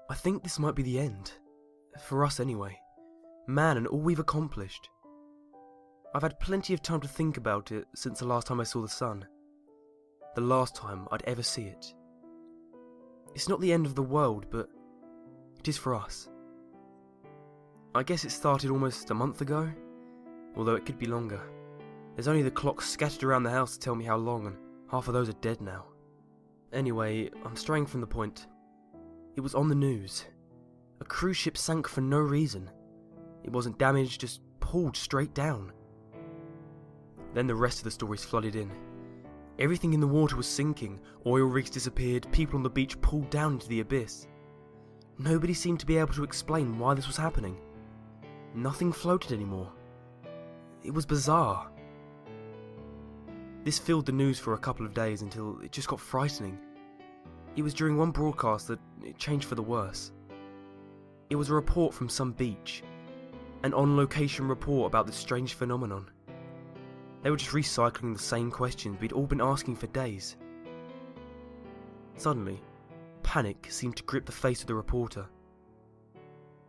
I think this might be the end. For us anyway. Man, and all we've accomplished. I've had plenty of time to think about it since the last time I saw the sun. The last time I'd ever see it. It's not the end of the world, but it is for us. I guess it started almost a month ago, although it could be longer. There's only the clocks scattered around the house to tell me how long, and half of those are dead now. Anyway, I'm straying from the point. It was on the news. A cruise ship sank for no reason. It wasn't damaged, just pulled straight down. Then the rest of the stories flooded in. Everything in the water was sinking, oil rigs disappeared, people on the beach pulled down into the abyss. Nobody seemed to be able to explain why this was happening. Nothing floated anymore. It was bizarre. This filled the news for a couple of days until it just got frightening. It was during one broadcast that it changed for the worse. It was a report from some beach. An on-location report about this strange phenomenon. They were just recycling the same questions we'd all been asking for days. Suddenly, panic seemed to grip the face of the reporter.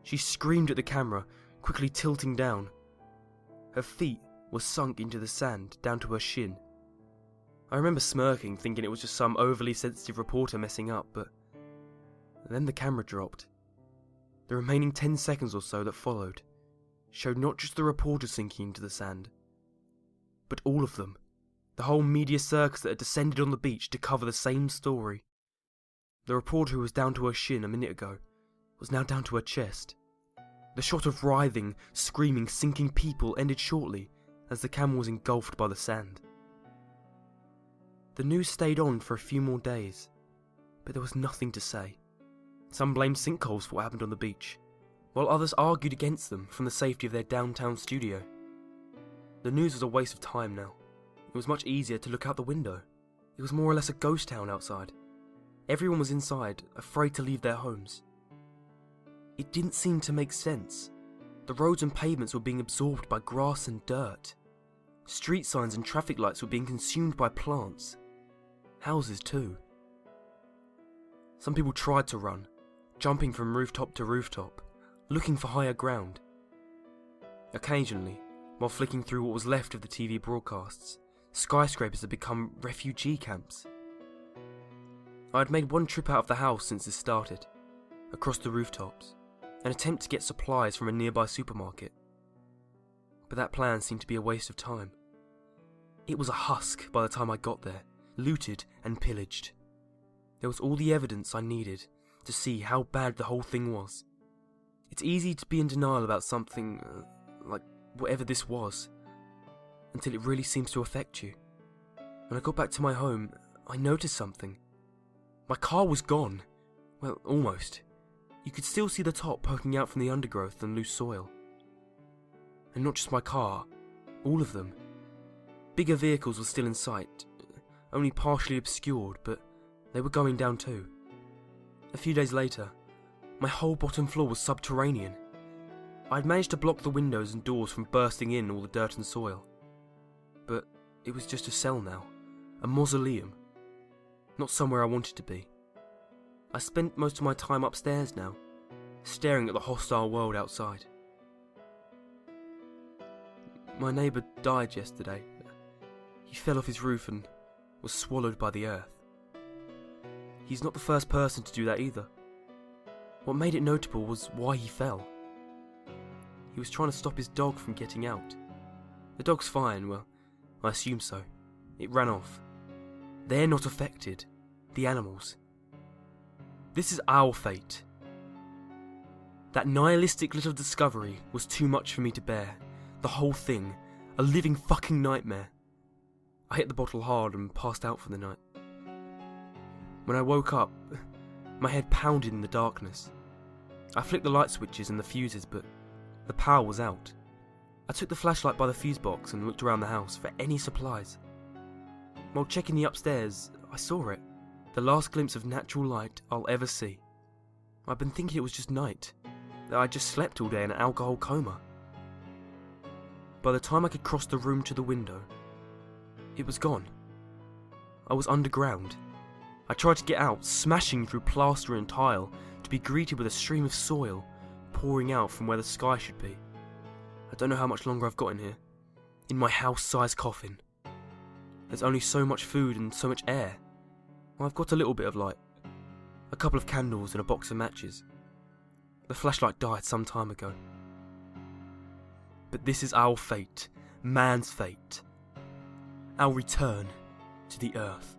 She screamed at the camera, quickly tilting down. Her feet were sunk into the sand down to her shin. I remember smirking, thinking it was just some overly sensitive reporter messing up, but then the camera dropped. The remaining 10 seconds or so that followed showed not just the reporter sinking into the sand, but all of them, the whole media circus that had descended on the beach to cover the same story. The reporter who was down to her shin a minute ago was now down to her chest. The shot of writhing, screaming, sinking people ended shortly as the camera was engulfed by the sand. The news stayed on for a few more days, but there was nothing to say. Some blamed sinkholes for what happened on the beach, while others argued against them from the safety of their downtown studio. The news was a waste of time now. It was much easier to look out the window. It was more or less a ghost town outside. Everyone was inside, afraid to leave their homes. It didn't seem to make sense. The roads and pavements were being absorbed by grass and dirt. Street signs and traffic lights were being consumed by plants. Houses too. Some people tried to run, jumping from rooftop to rooftop, looking for higher ground. Occasionally, while flicking through what was left of the TV broadcasts, skyscrapers had become refugee camps. I had made one trip out of the house since this started, across the rooftops, an attempt to get supplies from a nearby supermarket. But that plan seemed to be a waste of time. It was a husk by the time I got there, looted and pillaged. There was all the evidence I needed to see how bad the whole thing was. It's easy to be in denial about something, like whatever this was, until it really seems to affect you. When I got back to my home, I noticed something. My car was gone. Well, almost. You could still see the top poking out from the undergrowth and loose soil. And not just my car, all of them. Bigger vehicles were still in sight, only partially obscured, but they were going down too. A few days later, my whole bottom floor was subterranean. I'd managed to block the windows and doors from bursting in all the dirt and soil. But it was just a cell now, a mausoleum. Not somewhere I wanted to be. I spent most of my time upstairs now, staring at the hostile world outside. My neighbour died yesterday. He fell off his roof and was swallowed by the earth. He's not the first person to do that either. What made it notable was why he fell. He was trying to stop his dog from getting out. The dog's fine, well, I assume so. It ran off. They're not affected. The animals. This is our fate. That nihilistic little discovery was too much for me to bear. The whole thing. A living fucking nightmare. I hit the bottle hard and passed out for the night. When I woke up, my head pounded in the darkness. I flicked the light switches and the fuses, but the power was out. I took the flashlight by the fuse box and looked around the house for any supplies. While checking the upstairs, I saw it. The last glimpse of natural light I'll ever see. I'd been thinking it was just night, that I'd just slept all day in an alcohol coma. By the time I could cross the room to the window, it was gone. I was underground. I tried to get out, smashing through plaster and tile, to be greeted with a stream of soil pouring out from where the sky should be. I don't know how much longer I've got in here. In my house-sized coffin. There's only so much food and so much air. Well, I've got a little bit of light. A couple of candles and a box of matches. The flashlight died some time ago. But this is our fate, man's fate. Our return to the earth.